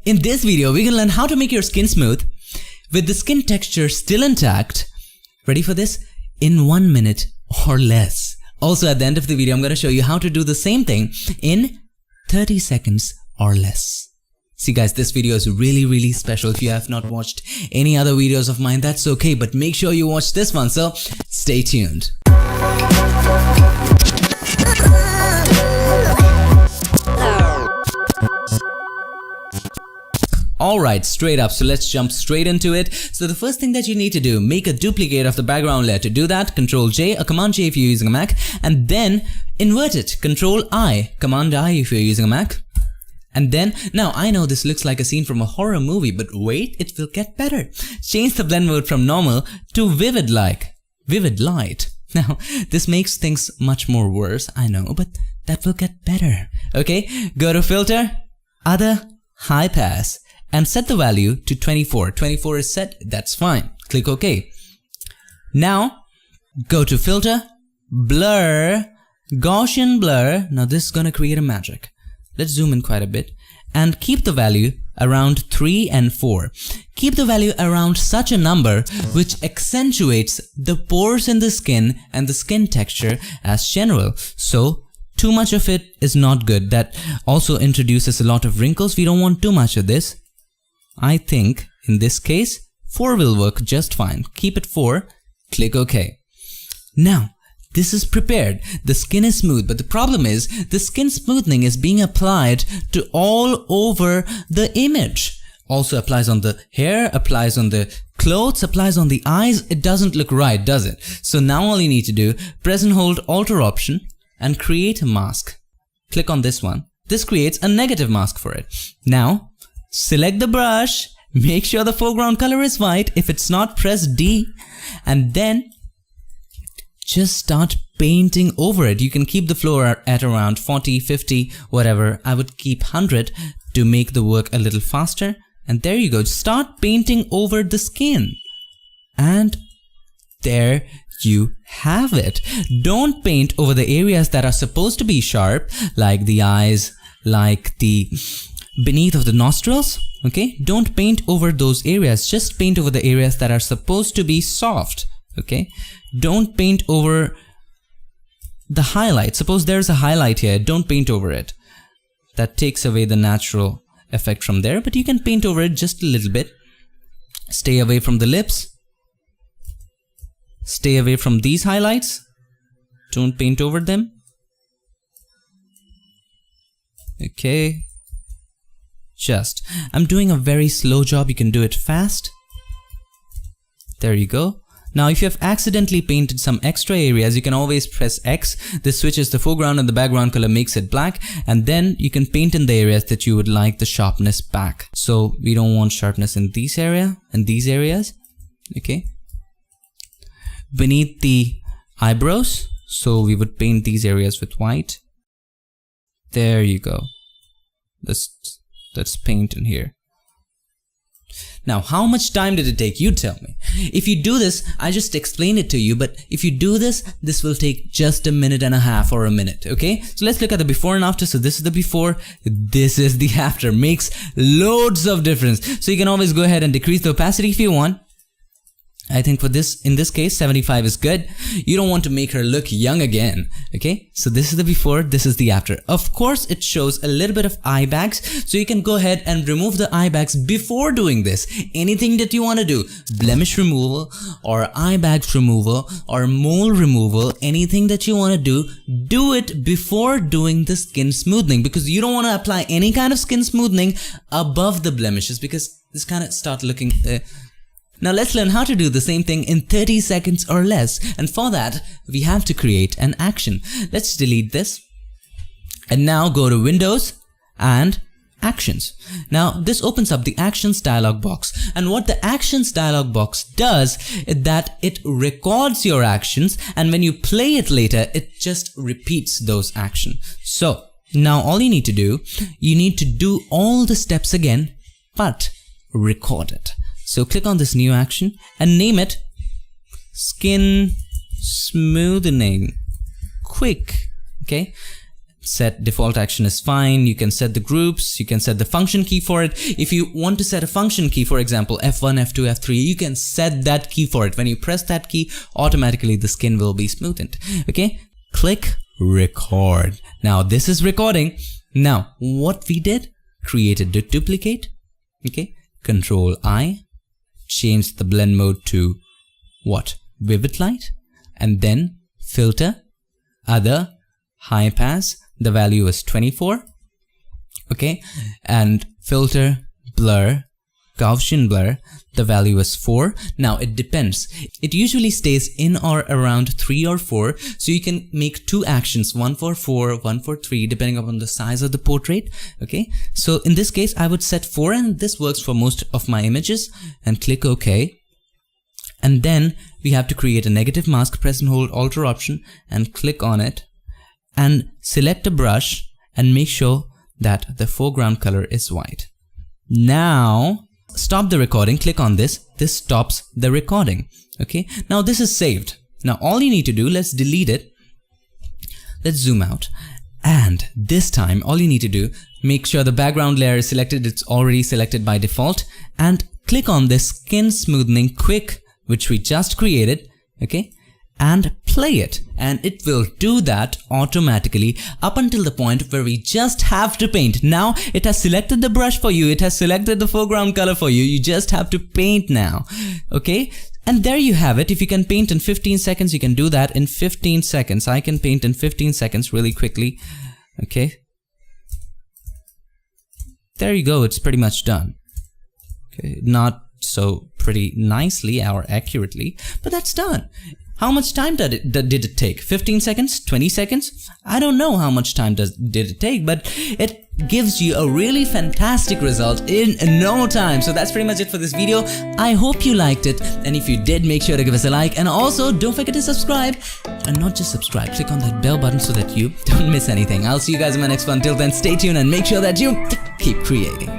In this video, we're gonna learn how to make your skin smooth with the skin texture still intact. Ready for this? In 1 minute or less. Also, at the end of the video, I'm gonna show you how to do the same thing in 30 seconds or less. See guys, this video is really special. If you have not watched any other videos of mine, that's okay, but make sure you watch this one, so stay tuned. Alright, straight up, so let's jump straight into it. So the first thing that you need to do, make a duplicate of the background layer. To do that, Ctrl J, or Command J if you're using a Mac, and then invert it, Ctrl I, Command I if you're using a Mac. And then, now I know this looks like a scene from a horror movie, but wait, it will get better. Change the blend mode from normal to vivid light. Now, this makes things much more worse, I know, but that will get better. Okay, go to Filter, Other, High Pass, and set the value to 24. 24 is set, that's fine. Click OK. Now, go to Filter, Blur, Gaussian Blur. Now this is gonna create a magic. Let's zoom in quite a bit and keep the value around 3 and 4. Keep the value around such a number which accentuates the pores in the skin and the skin texture as general. So, too much of it is not good. That also introduces a lot of wrinkles. We don't want too much of this. I think in this case 4 will work just fine. Keep it 4, click OK. Now this is prepared, the skin is smooth, but the problem is the skin smoothing is being applied to all over the image. Also applies on the hair, applies on the clothes, applies on the eyes. It doesn't look right, does it? So now all you need to do, press and hold Alt or Option and create a mask. Click on this one. This creates a negative mask for it. Now select the brush, make sure the foreground color is white. If it's not, press D, and then just start painting over it. You can keep the flow at around 40, 50, whatever. I would keep 100 to make the work a little faster. And there you go. Start painting over the skin. And there you have it. Don't paint over the areas that are supposed to be sharp, like the eyes, like the beneath of the nostrils, okay? Don't paint over those areas, just paint over the areas that are supposed to be soft, okay? Don't paint over the highlight. Suppose there's a highlight here, don't paint over it. That takes away the natural effect from there, but you can paint over it just a little bit. Stay away from the lips. Stay away from these highlights. Don't paint over them. Okay. I'm doing a very slow job, you can do it fast. There you go. Now if you have accidentally painted some extra areas, you can always press X. This switches the foreground and the background color, makes it black, and then you can paint in the areas that you would like the sharpness back. So we don't want sharpness in this area and these areas, okay? Beneath the eyebrows, so we would paint these areas with white. There you go. Let's paint in here. Now, how much time did it take? You tell me. If you do this, I just explained it to you, but if you do this, this will take just a minute and a half or a minute, okay? So let's look at the before and after. So this is the before, this is the after. Makes loads of difference. So you can always go ahead and decrease the opacity if you want. I think for this, in this case, 75 is good. You don't want to make her look young again, okay? So this is the before, this is the after. Of course, it shows a little bit of eye bags, so you can go ahead and remove the eye bags before doing this. Anything that you want to do, blemish removal, or eye bags removal, or mole removal, anything that you want to do it before doing the skin smoothing, because you don't want to apply any kind of skin smoothing above the blemishes, because this kind of start looking... Now let's learn how to do the same thing in 30 seconds or less, and for that we have to create an action. Let's delete this and now go to Windows and Actions. Now this opens up the Actions dialog box, and what the Actions dialog box does is that it records your actions, and when you play it later it just repeats those actions. So now all you need to do, you need to do all the steps again but record it. So click on this new action and name it Skin Smoothing Quick, okay? set default action is fine. You can set the groups, you can set the function key for it. If you want to set a function key, for example, F1, F2, F3, you can set that key for it. When you press that key, automatically the skin will be smoothened. Okay, click record. Now this is recording. Now what we did, created the duplicate. Okay, Control I, change the blend mode to what? Vivid light, and then filter, other, high pass, the value is 24. Okay, and filter, blur, Gaussian blur, the value is 4. Now it depends. It usually stays in or around 3 or 4. So you can make 2 actions, one for 4, one for 3, depending upon the size of the portrait. Okay, so in this case, I would set 4, and this works for most of my images, and click OK. And then we have to create a negative mask. Press and hold Alt or Option and click on it, and select a brush and make sure that the foreground color is white. Now stop the recording, click on this. This stops the recording. Okay, now this is saved. Now all you need to do, let's delete it. Let's zoom out, and this time all you need to do, make sure the background layer is selected. It's already selected by default, and click on this skin smoothening quick, which we just created. Okay, and play it, and it will do that automatically up until the point where we just have to paint. Now it has selected the brush for you, it has selected the foreground color for you, you just have to paint now. Okay, and there you have it. If you can paint in 15 seconds, you can do that in 15 seconds. I can paint in 15 seconds really quickly. Okay, there you go, it's pretty much done. Okay, not so pretty nicely or accurately, but that's done. How much time did it take? 15 seconds? 20 seconds? I don't know how much time did it take, but it gives you a really fantastic result in no time. So that's pretty much it for this video. I hope you liked it, and if you did, make sure to give us a like, and also don't forget to subscribe. And not just subscribe, click on that bell button so that you don't miss anything. I'll see you guys in my next one. Till then, stay tuned and make sure that you keep creating.